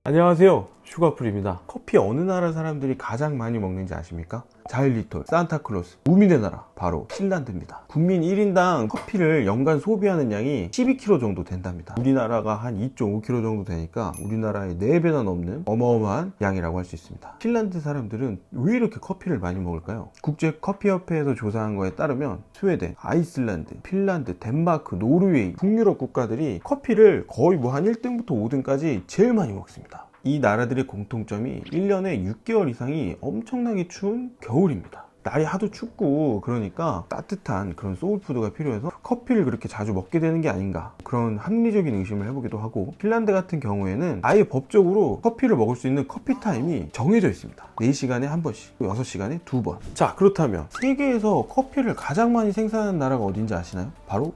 안녕하세요, 슈가풀입니다. 커피 어느 나라 사람들이 가장 많이 먹는지 아십니까? 자일리톨, 산타클로스, 우민의 나라, 바로 핀란드입니다. 국민 1인당 커피를 연간 소비하는 양이 12kg 정도 된답니다. 우리나라가 한 2.5kg 정도 되니까 우리나라의 4배나 넘는 어마어마한 양이라고 할 수 있습니다. 핀란드 사람들은 왜 이렇게 커피를 많이 먹을까요? 국제커피협회에서 조사한 거에 따르면 스웨덴, 아이슬란드, 핀란드, 덴마크, 노르웨이, 북유럽 국가들이 커피를 거의 한 1등부터 5등까지 제일 많이 먹습니다. 이 나라들의 공통점이 1년에 6개월 이상이 엄청나게 추운 겨울입니다. 날이 하도 춥고 그러니까 따뜻한 그런 소울푸드가 필요해서 커피를 그렇게 자주 먹게 되는 게 아닌가, 그런 합리적인 의심을 해보기도 하고, 핀란드 같은 경우에는 아예 법적으로 커피를 먹을 수 있는 커피 타임이 정해져 있습니다. 4시간에 한 번씩, 6시간에 2번. 자, 그렇다면 세계에서 커피를 가장 많이 생산하는 나라가 어딘지 아시나요? 바로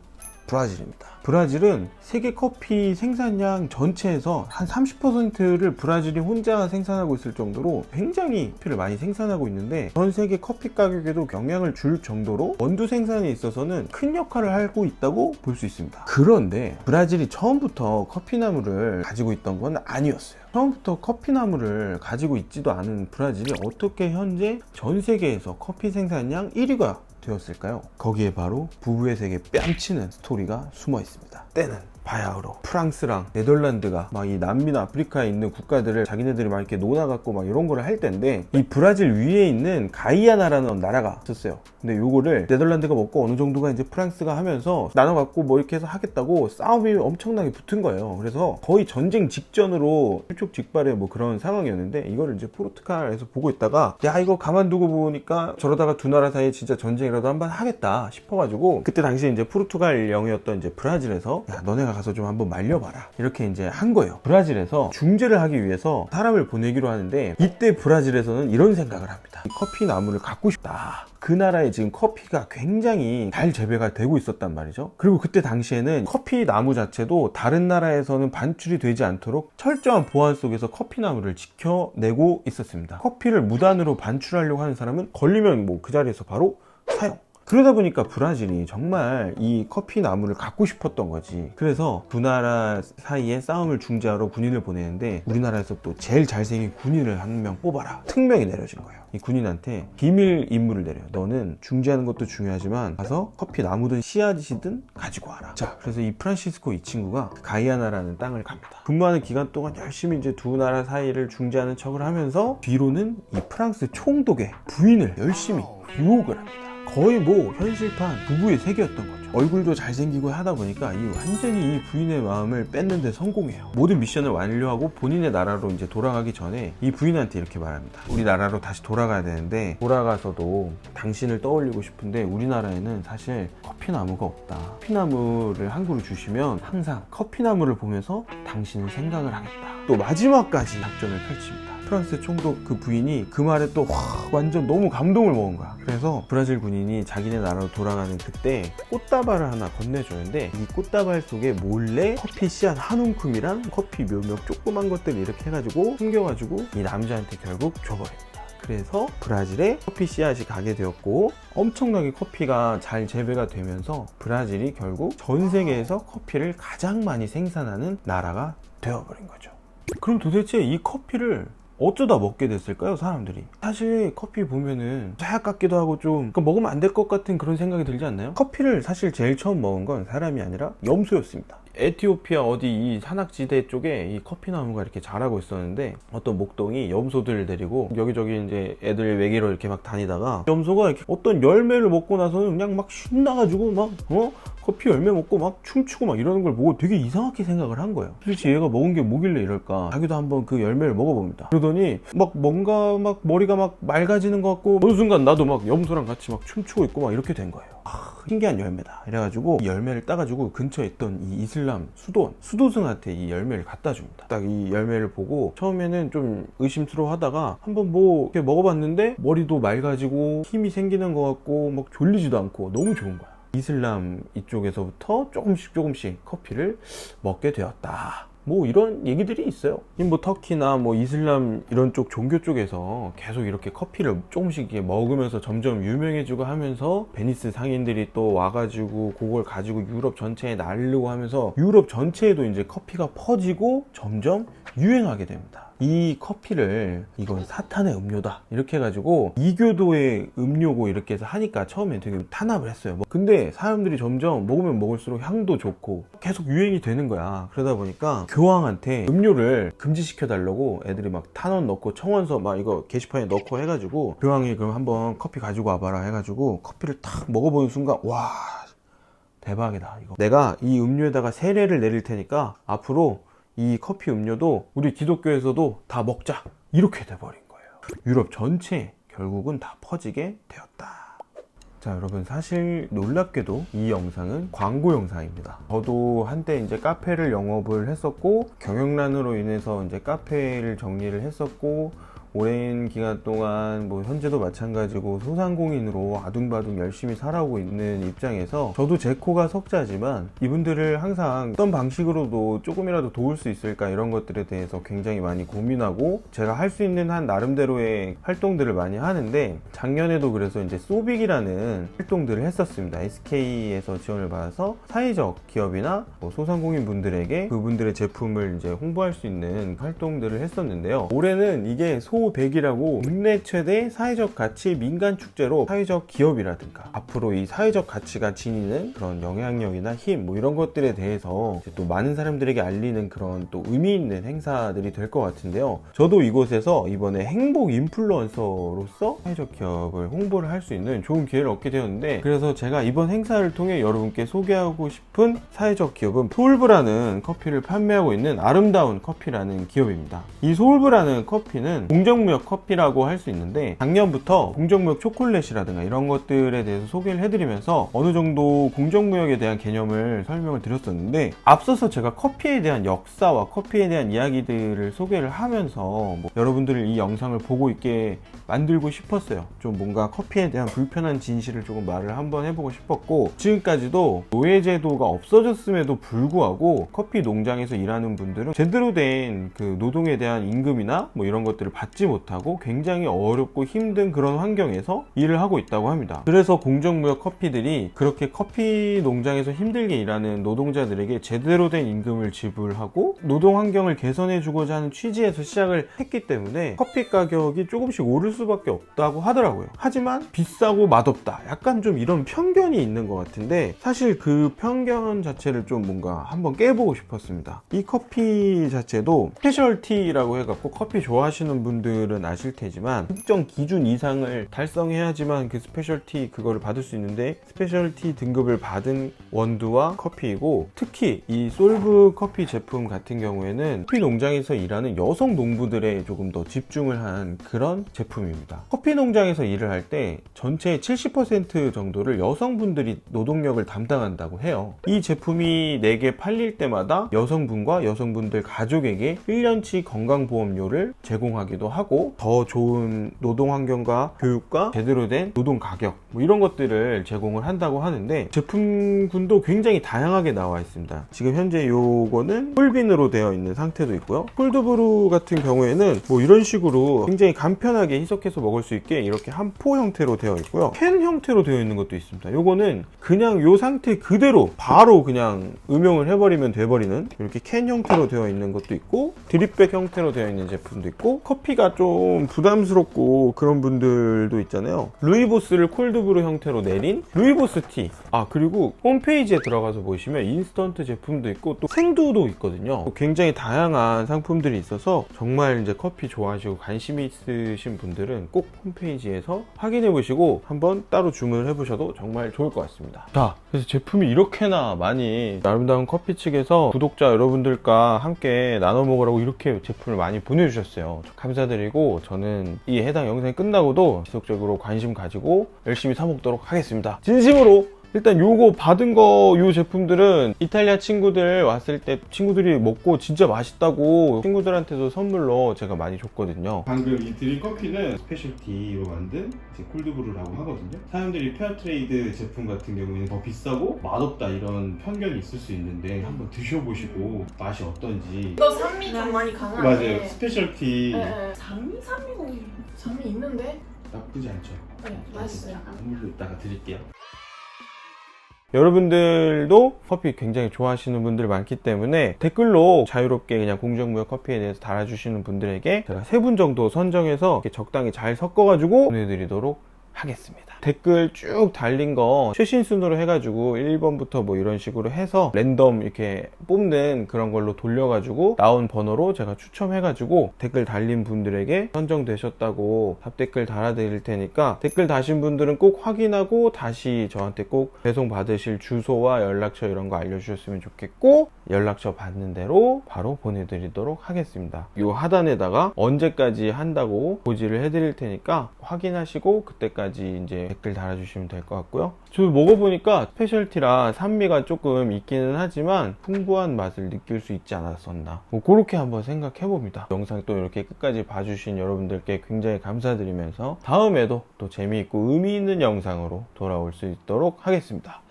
브라질입니다. 브라질은 세계 커피 생산량 전체에서 한 30%를 브라질이 혼자 생산하고 있을 정도로 굉장히 커피를 많이 생산하고 있는데, 전 세계 커피 가격에도 영향을 줄 정도로 원두 생산에 있어서는 큰 역할을 하고 있다고 볼 수 있습니다. 그런데 브라질이 처음부터 커피나무를 가지고 있던 건 아니었어요. 처음부터 커피나무를 가지고 있지도 않은 브라질이 어떻게 현재 전 세계에서 커피 생산량 1위가 되었을까요? 거기에 바로 부부의 세계 뺨치는 스토리가 숨어 있습니다. 때는 바야흐로 프랑스랑 네덜란드가 막 이 남미나 아프리카에 있는 국가들을 자기네들이 막 이렇게 논아갖고 막 이런 거를 할 때인데, 이 브라질 위에 있는 가이아나라는 나라가 있었어요. 근데 요거를 네덜란드가 먹고 어느 정도가 이제 프랑스가 하면서 나눠갖고 뭐 이렇게 해서 하겠다고 싸움이 엄청나게 붙은 거예요. 그래서 거의 전쟁 직전으로 일촉즉발의 뭐 그런 상황이었는데, 이거를 이제 포르투갈에서 보고 있다가 야, 이거 가만두고 보니까 저러다가 두 나라 사이에 진짜 전쟁이라도 한번 하겠다 싶어가지고, 그때 당시에 이제 포르투갈 영이었던 이제 브라질에서 야, 너네가 가서 좀 한번 말려봐라, 이렇게 이제 한 거예요. 브라질에서 중재를 하기 위해서 사람을 보내기로 하는데, 이때 브라질에서는 이런 생각을 합니다. 이 커피 나무를 갖고 싶다. 그 나라에 지금 커피가 굉장히 잘 재배가 되고 있었단 말이죠. 그리고 그때 당시에는 커피 나무 자체도 다른 나라에서는 반출이 되지 않도록 철저한 보안 속에서 커피 나무를 지켜내고 있었습니다. 커피를 무단으로 반출하려고 하는 사람은 걸리면 뭐 그 자리에서 바로 사형. 그러다 보니까 브라질이 정말 이 커피 나무를 갖고 싶었던 거지. 그래서 두 나라 사이에 싸움을 중재하러 군인을 보내는데, 우리나라에서 또 제일 잘생긴 군인을 한 명 뽑아라, 특명이 내려진 거예요. 이 군인한테 비밀 임무를 내려요. 너는 중재하는 것도 중요하지만 가서 커피 나무든 씨앗이든 가지고 와라. 자, 그래서 이 프란시스코 이 친구가 가이아나라는 땅을 갑니다. 근무하는 기간 동안 열심히 이제 두 나라 사이를 중재하는 척을 하면서, 뒤로는 이 프랑스 총독의 부인을 열심히 유혹을 합니다. 거의 뭐 현실판 부부의 세계였던 거죠. 얼굴도 잘생기고 하다 보니까 완전히 이 부인의 마음을 뺏는데 성공해요. 모든 미션을 완료하고 본인의 나라로 이제 돌아가기 전에 이 부인한테 이렇게 말합니다. 우리 나라로 다시 돌아가야 되는데, 돌아가서도 당신을 떠올리고 싶은데 우리나라에는 사실 커피나무가 없다. 커피나무를 한 그루 주시면 항상 커피나무를 보면서 당신을 생각을 하겠다. 또 마지막까지 작전을 펼칩니다. 프랑스 총독 그 부인이 그 말에 또 완전 너무 감동을 먹은 거야. 그래서 브라질 군인이 자기네 나라로 돌아가는 그때 꽃다발을 하나 건네주는데, 이 꽃다발 속에 몰래 커피 씨앗 한 움큼이랑 커피 몇몇 조그만 것들 이렇게 해가지고 숨겨가지고 이 남자한테 결국 줘버립니다. 그래서 브라질에 커피 씨앗이 가게 되었고, 엄청나게 커피가 잘 재배가 되면서 브라질이 결국 전 세계에서 커피를 가장 많이 생산하는 나라가 되어버린 거죠. 그럼 도대체 이 커피를 어쩌다 먹게 됐을까요, 사람들이? 사실 커피 보면은 자약 같기도 하고 좀 먹으면 안 될 것 같은 그런 생각이 들지 않나요? 커피를 사실 제일 처음 먹은 건 사람이 아니라 염소였습니다. 에티오피아 어디 이 산악지대 쪽에 이 커피나무가 이렇게 자라고 있었는데, 어떤 목동이 염소들을 데리고 여기저기 이제 애들 외계로 이렇게 막 다니다가, 염소가 이렇게 어떤 열매를 먹고 나서는 그냥 막 신나가지고 막 커피 열매 먹고 막 춤추고 막 이러는 걸 보고 되게 이상하게 생각을 한 거예요. 도대체 얘가 먹은 게 뭐길래 이럴까? 자기도 한번 그 열매를 먹어봅니다. 그러더니 막 뭔가 막 머리가 막 맑아지는 것 같고, 어느 순간 나도 막 염소랑 같이 막 춤추고 있고 막 이렇게 된 거예요. 신기한 열매다. 이래가지고 이 열매를 따가지고 근처에 있던 이 이슬람 수도승한테 이 열매를 갖다 줍니다. 딱 이 열매를 보고 처음에는 좀 의심스러워 하다가 한번 뭐 이렇게 먹어봤는데, 머리도 맑아지고 힘이 생기는 것 같고 막 졸리지도 않고 너무 좋은 거야. 이슬람 이쪽에서부터 조금씩 커피를 먹게 되었다. 뭐 이런 얘기들이 있어요. 뭐 터키나 뭐 이슬람 이런 쪽 종교 쪽에서 계속 이렇게 커피를 조금씩 이렇게 먹으면서 점점 유명해지고 하면서 베니스 상인들이 또 와가지고 그걸 가지고 유럽 전체에 날르고 하면서 유럽 전체에도 이제 커피가 퍼지고 점점 유행하게 됩니다. 이 커피를 이건 사탄의 음료다 이렇게 해가지고 이교도의 음료고 이렇게 해서 하니까 처음에 되게 탄압을 했어요. 근데 사람들이 점점 먹으면 먹을수록 향도 좋고 계속 유행이 되는 거야. 그러다 보니까 교황한테 음료를 금지시켜 달라고 애들이 막 탄원 넣고 청원서 막 이거 게시판에 넣고 해가지고 교황이 그럼 한번 커피 가지고 와봐라 해가지고 커피를 탁 먹어보는 순간 와 대박이다 이거. 내가 이 음료에다가 세례를 내릴 테니까 앞으로 이 커피 음료도 우리 기독교에서도 다 먹자 이렇게 돼버린 거예요. 유럽 전체에 결국은 다 퍼지게 되었다. 자 여러분, 사실 놀랍게도 이 영상은 광고 영상입니다. 저도 한때 이제 카페를 영업을 했었고 경영난으로 인해서 이제 카페를 정리를 했었고 오랜 기간 동안 뭐 현재도 마찬가지고 소상공인으로 아둥바둥 열심히 살아오고 있는 입장에서 저도 제 코가 석자지만 이분들을 항상 어떤 방식으로도 조금이라도 도울 수 있을까 이런 것들에 대해서 굉장히 많이 고민하고 제가 할 수 있는 한 나름대로의 활동들을 많이 하는데 작년에도 그래서 이제 소빅이라는 활동들을 했었습니다. SK에서 지원을 받아서 사회적 기업이나 뭐 소상공인 분들에게 그분들의 제품을 이제 홍보할 수 있는 활동들을 했었는데요. 올해는 이게 소100이라고 국내 최대 사회적 가치 민간 축제로 사회적 기업이라든가 앞으로 이 사회적 가치가 지니는 그런 영향력이나 힘 뭐 이런 것들에 대해서 이제 또 많은 사람들에게 알리는 그런 또 의미 있는 행사들이 될 것 같은데요. 저도 이곳에서 이번에 행복 인플루언서로서 사회적 기업을 홍보를 할 수 있는 좋은 기회를 얻게 되었는데, 그래서 제가 이번 행사를 통해 여러분께 소개하고 싶은 사회적 기업은 소울브라는 커피를 판매하고 있는 아름다운 커피라는 기업입니다. 이 소울브라는 커피는 공정무역 커피라고 할 수 있는데 작년부터 공정무역 초콜릿이라든가 이런 것들에 대해서 소개를 해드리면서 어느 정도 공정무역에 대한 개념을 설명을 드렸었는데, 앞서서 제가 커피에 대한 역사와 커피에 대한 이야기들을 소개를 하면서 뭐 여러분들을 이 영상을 보고 있게 만들고 싶었어요. 좀 뭔가 커피에 대한 불편한 진실을 조금 말을 한번 해보고 싶었고, 지금까지도 노예제도가 없어졌음에도 불구하고 커피 농장에서 일하는 분들은 제대로 된 그 노동에 대한 임금이나 뭐 이런 것들을 받지 못하고 굉장히 어렵고 힘든 그런 환경에서 일을 하고 있다고 합니다. 그래서 공정무역 커피들이 그렇게 커피 농장에서 힘들게 일하는 노동자들에게 제대로 된 임금을 지불하고 노동 환경을 개선해 주고자 하는 취지에서 시작을 했기 때문에 커피 가격이 조금씩 오를 수밖에 없다고 하더라고요. 하지만 비싸고 맛없다, 약간 좀 이런 편견이 있는 것 같은데, 사실 그 편견 자체를 좀 뭔가 한번 깨보고 싶었습니다. 이 커피 자체도 스페셜티라고 해갖고 커피 좋아하시는 분들은 아실 테지만 특정 기준 이상을 달성해야지만 그 스페셜티 그거를 받을 수 있는데, 스페셜티 등급을 받은 원두와 커피이고, 특히 이 솔브 커피 제품 같은 경우에는 커피 농장에서 일하는 여성 농부들에 조금 더 집중을 한 그런 제품입니다. 커피 농장에서 일을 할 때 전체의 70% 정도를 여성분들이 노동력을 담당한다고 해요. 이 제품이 4개 팔릴 때마다 여성분과 여성분들 가족에게 1년치 건강보험료를 제공하기도 하고, 더 좋은 노동 환경과 교육과 제대로 된 노동 가격 뭐 이런 것들을 제공을 한다고 하는데, 제품군도 굉장히 다양하게 나와 있습니다. 지금 현재 요거는 홀빈으로 되어 있는 상태도 있고요. 콜드브루 같은 경우에는 뭐 이런 식으로 굉장히 간편하게 희석해서 먹을 수 있게 이렇게 한 포 형태로 되어 있고요. 캔 형태로 되어 있는 것도 있습니다. 요거는 그냥 요 상태 그대로 바로 그냥 음용을 해버리면 돼버리는 이렇게 캔 형태로 되어 있는 것도 있고, 드립백 형태로 되어 있는 제품도 있고, 커피가 좀 부담스럽고 그런 분들도 있잖아요. 루이보스를 콜드브루 형태로 내린 루이보스 티. 그리고 홈페이지에 들어가서 보시면 인스턴트 제품도 있고 또 생두도 있거든요. 굉장히 다양한 상품들이 있어서 정말 이제 커피 좋아하시고 관심 있으신 분들은 꼭 홈페이지에서 확인해 보시고 한번 따로 주문을 해 보셔도 정말 좋을 것 같습니다. 자, 그래서 제품이 이렇게나 많이 아름다운 커피 측에서 구독자 여러분들과 함께 나눠 먹으라고 이렇게 제품을 많이 보내주셨어요. 감사드리고, 저는 이 해당 영상이 끝나고도 지속적으로 관심 가지고 열심히 사 먹도록 하겠습니다. 진심으로 일단 요거 받은 거, 요 제품들은 이탈리아 친구들 왔을 때 친구들이 먹고 진짜 맛있다고 친구들한테도 선물로 제가 많이 줬거든요. 방금 이 드린 커피는 스페셜티로 만든 이제 콜드브루라고 하거든요. 사람들이 페어트레이드 제품 같은 경우에는 더 비싸고 맛없다 이런 편견이 있을 수 있는데 한번 드셔보시고 맛이 어떤지. 너 산미 좀 많이 강하네. 맞아요. 스페셜티 네. 산미 있는데? 나쁘지 않죠. 네, 맛있어요. 선물로 이따가 드릴게요. 여러분들도 커피 굉장히 좋아하시는 분들 많기 때문에 댓글로 자유롭게 그냥 공정무역 커피에 대해서 달아주시는 분들에게 제가 3분 정도 선정해서 이렇게 적당히 잘 섞어가지고 보내드리도록 하겠습니다. 댓글 쭉 달린 거 최신 순으로 해가지고 1번부터 뭐 이런 식으로 해서 랜덤 이렇게 뽑는 그런 걸로 돌려가지고 나온 번호로 제가 추첨해가지고 댓글 달린 분들에게 선정되셨다고 답댓글 달아드릴 테니까 댓글 다신 분들은 꼭 확인하고 다시 저한테 꼭 배송 받으실 주소와 연락처 이런 거 알려주셨으면 좋겠고, 연락처 받는 대로 바로 보내드리도록 하겠습니다. 이 하단에다가 언제까지 한다고 고지를 해드릴 테니까 확인하시고 그때까지 이제 댓글 달아주시면 될 것 같고요. 저 먹어보니까 스페셜티라 산미가 조금 있기는 하지만 풍부한 맛을 느낄 수 있지 않았었나, 뭐 그렇게 한번 생각해 봅니다. 영상 또 이렇게 끝까지 봐주신 여러분들께 굉장히 감사드리면서 다음에도 또 재미있고 의미 있는 영상으로 돌아올 수 있도록 하겠습니다.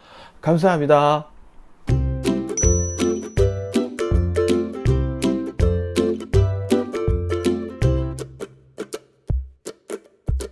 감사합니다.